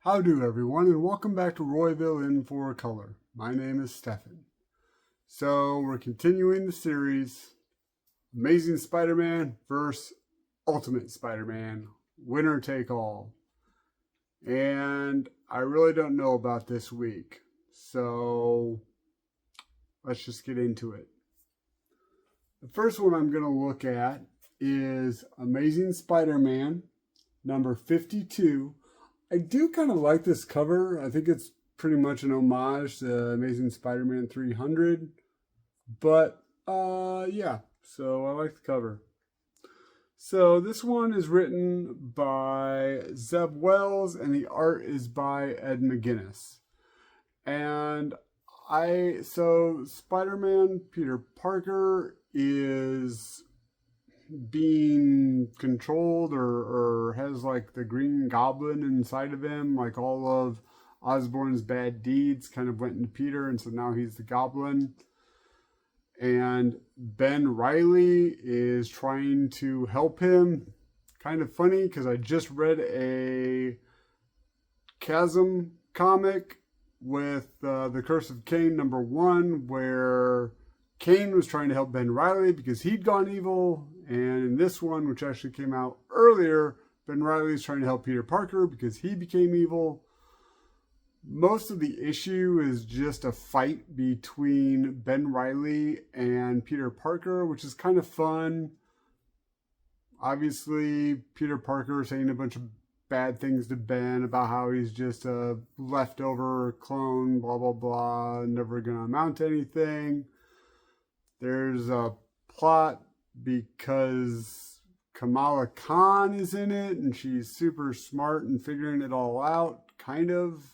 How do everyone, and welcome back to Royville in 4Color. My name is Stefan. So we're continuing the series, Amazing Spider-Man vs. Ultimate Spider-Man, winner take all. And I really don't know about this week, so let's just get into it. The first one I'm going to look at is Amazing Spider-Man number 52. I do kind of like this cover. I think it's pretty much an homage to Amazing Spider-Man 300. But, yeah, so I like the cover. So this one is written by Zeb Wells, and the art is by Ed McGuinness. And so Spider-Man Peter Parker is being controlled or has like the Green Goblin inside of him, like all of Osborn's bad deeds kind of went into Peter, and so now he's the Goblin. And Ben Reilly is trying to help him. Kind of funny because I just read a Chasm comic with The Curse of Cain #1 where Cain was trying to help Ben Reilly because he'd gone evil. And in this one, which actually came out earlier, Ben Reilly is trying to help Peter Parker because he became evil. Most of the issue is just a fight between Ben Reilly and Peter Parker, which is kind of fun. Obviously, Peter Parker saying a bunch of bad things to Ben about how he's just a leftover clone, blah, blah, blah, never going to amount to anything. There's a plot because Kamala Khan is in it, and she's super smart and figuring it all out, kind of.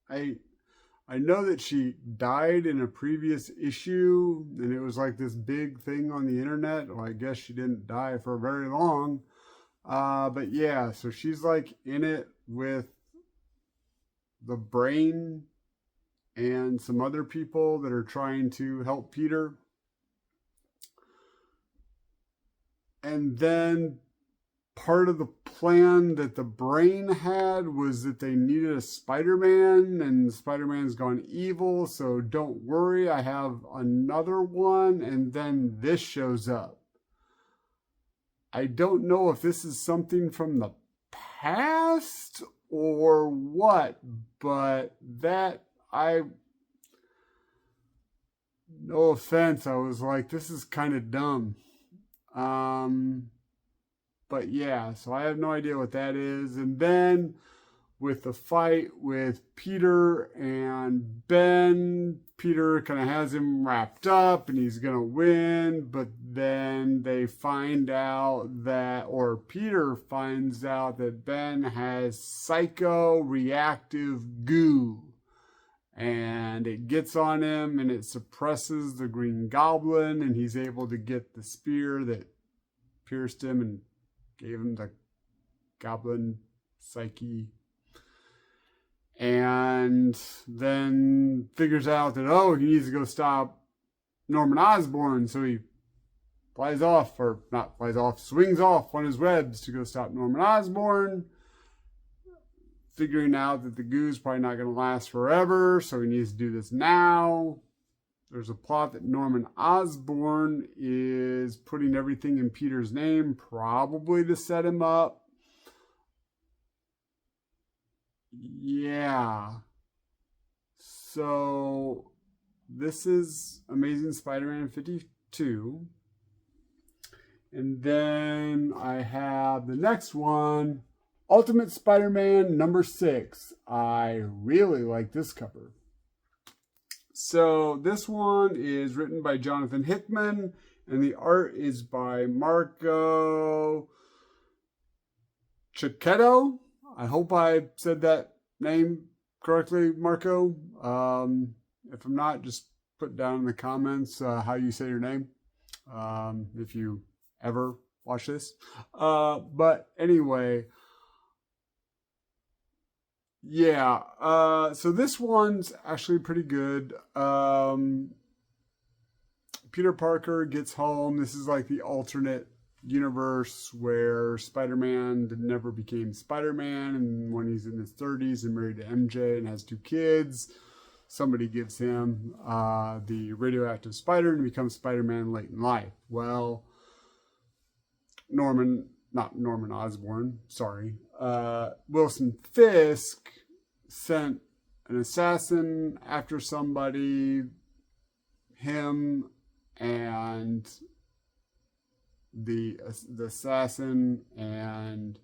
I know that she died in a previous issue, and it was like this big thing on the internet. Well, I guess she didn't die for very long. But yeah, so she's like in it with the Brain and some other people that are trying to help Peter. And then part of the plan that the Brain had was that they needed a Spider-Man, and Spider-Man's gone evil, so don't worry, I have another one. And then this shows up. I don't know if this is something from the past or what, but no offense, I was like, this is kind of dumb. But yeah, so I have no idea what that is. And then with the fight with Peter and Ben, Peter kind of has him wrapped up and he's going to win. But then they find out or Peter finds out that Ben has psycho-reactive goo. And it gets on him and it suppresses the Green Goblin, and he's able to get the spear that pierced him and gave him the Goblin psyche. And then figures out that, he needs to go stop Norman Osborn. So he swings off on his webs to go stop Norman Osborn, figuring out that the goo's probably not going to last forever, so he needs to do this now. There's a plot that Norman Osborn is putting everything in Peter's name, probably to set him up. Yeah. So this is Amazing Spider-Man 52. And then I have the next one, Ultimate Spider-Man #6. I really like this cover. So this one is written by Jonathan Hickman, and the art is by Marco Cicchetto. I hope I said that name correctly, Marco. If I'm not, just put down in the comments how you say your name, if you ever watch this. But anyway, yeah, so this one's actually pretty good. Peter Parker gets home. This is like the alternate universe where Spider-Man never became Spider-Man, and when he's in his 30s and married to MJ and has 2 kids, somebody gives him the radioactive spider and becomes Spider-Man late in life. Well, not Norman Osborn, sorry. Wilson Fisk sent an assassin after somebody, him and the assassin and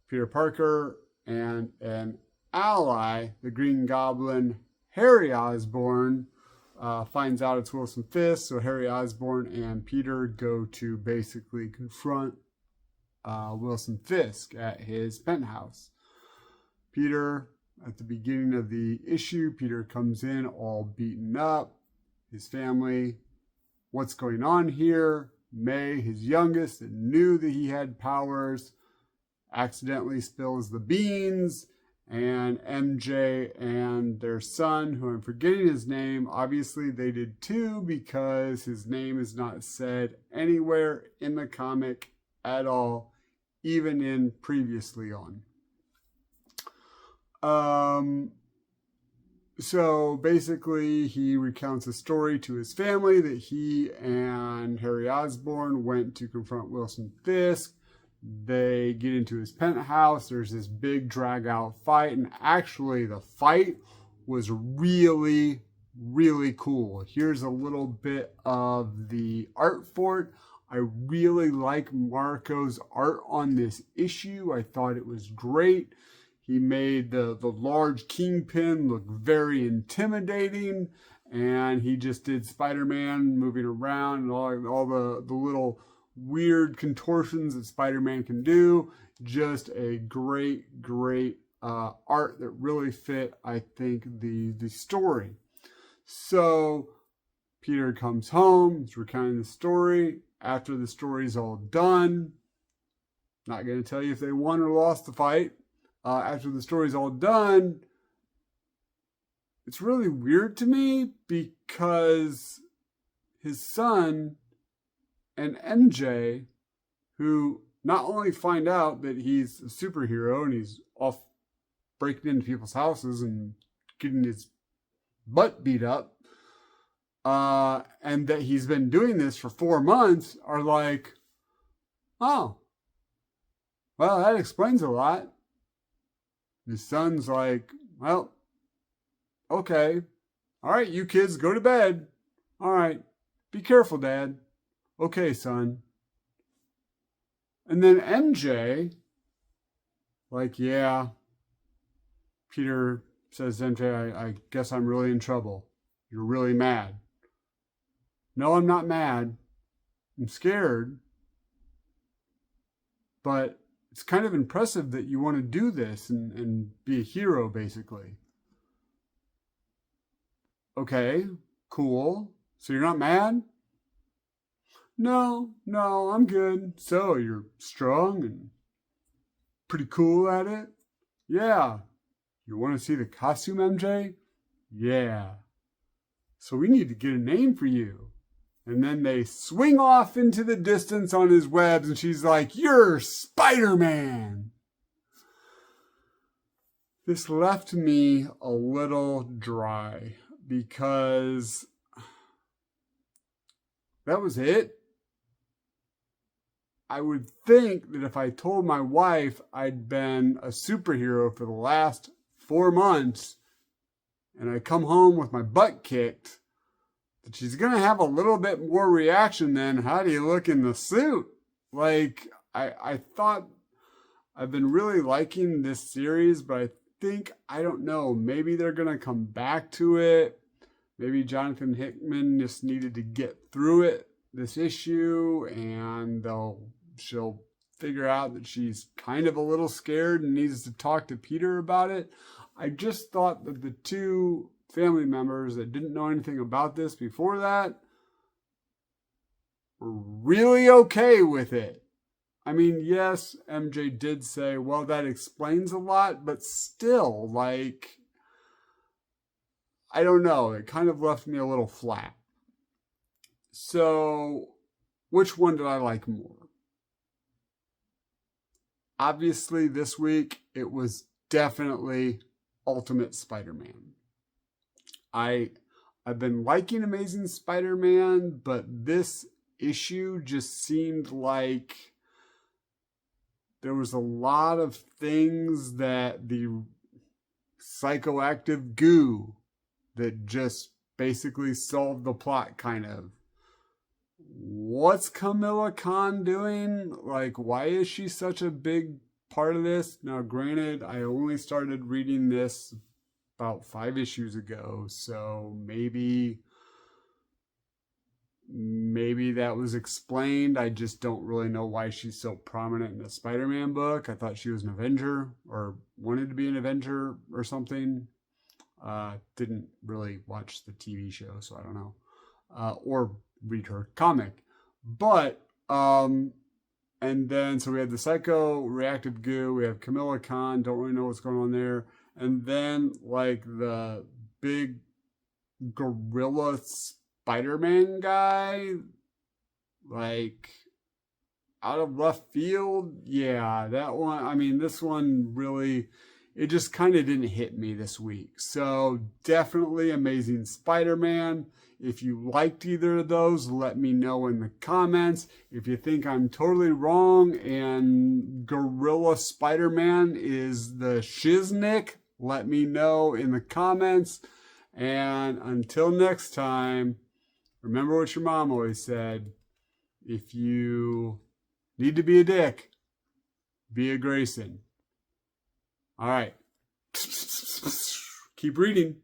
Peter Parker and an ally, the Green Goblin, Harry Osborn, finds out it's Wilson Fisk, so Harry Osborn and Peter go to basically confront Wilson Fisk at his penthouse. Peter, at the beginning of the issue, Peter comes in all beaten up. His family, what's going on here? May, his youngest, that knew that he had powers, accidentally spills the beans, and MJ and their son, who I'm forgetting his name, obviously they did too, because his name is not said anywhere in the comic at all, even in previously on. So basically he recounts a story to his family that he and Harry Osborn went to confront Wilson Fisk. They get into his penthouse. There's this big drag out fight, and actually the fight was really, really cool. Here's a little bit of the art for it. I really like Marco's art on this issue. I thought it was great. He made the large kingpin look very intimidating, and he just did Spider-Man moving around and all the little weird contortions that Spider-Man can do. Just a great art that really fit, I think, the story. So Peter comes home, he's recounting the story. After the story's all done, not going to tell you if they won or lost the fight. After the story's all done, it's really weird to me because his son and MJ, who not only find out that he's a superhero and he's off breaking into people's houses and getting his butt beat up, and that he's been doing this for 4 months, are like, oh, well, that explains a lot. His son's like, well, okay. All right, you kids, go to bed. All right, be careful, Dad. Okay, son. And then MJ, like, yeah. Peter says to MJ, I guess I'm really in trouble. You're really mad. No, I'm not mad. I'm scared. But it's kind of impressive that you want to do this and be a hero, basically. Okay, cool. So you're not mad? No, I'm good. So you're strong and pretty cool at it? Yeah. You want to see the costume, MJ? Yeah. So we need to get a name for you. And then they swing off into the distance on his webs, and she's like, you're Spider-Man. This left me a little dry because that was it. I would think that if I told my wife I'd been a superhero for the last 4 months and I come home with my butt kicked, that she's going to have a little bit more reaction than, how do you look in the suit? Like, I thought I've been really liking this series, but I think, I don't know, maybe they're going to come back to it. Maybe Jonathan Hickman just needed to get through it, this issue, and she'll figure out that she's kind of a little scared and needs to talk to Peter about it. I just thought that the 2 family members that didn't know anything about this before that were really okay with it. I mean, yes, MJ did say, well, that explains a lot, but still, like, I don't know. It kind of left me a little flat. So, which one did I like more? obviously this week it was definitely Ultimate Spider-Man. I've been liking Amazing Spider-Man, but this issue just seemed like there was a lot of things that the psychoactive goo that just basically solved the plot, kind of. What's Kamala Khan doing? Like, why is she such a big part of this? Now, granted, I only started reading this about 5 issues ago, so maybe that was explained. I just don't really know why she's so prominent in the Spider-Man book. I thought she was an Avenger, or wanted to be an Avenger or something. Didn't really watch the TV show, so I don't know. Or read her comic. But, and then, so we have the Psycho Reactive Goo, we have Kamala Khan, don't really know what's going on there. And then, like, the big gorilla Spider-Man guy, like, out of left field. Yeah, that one, I mean, this one really, it just kind of didn't hit me this week. So definitely Amazing Spider-Man. If you liked either of those, let me know in the comments. If you think I'm totally wrong and Gorilla Spider-Man is the shiznick, let me know in the comments. And until next time, remember what your mom always said. If you need to be a dick, be a Grayson. All right. Keep reading.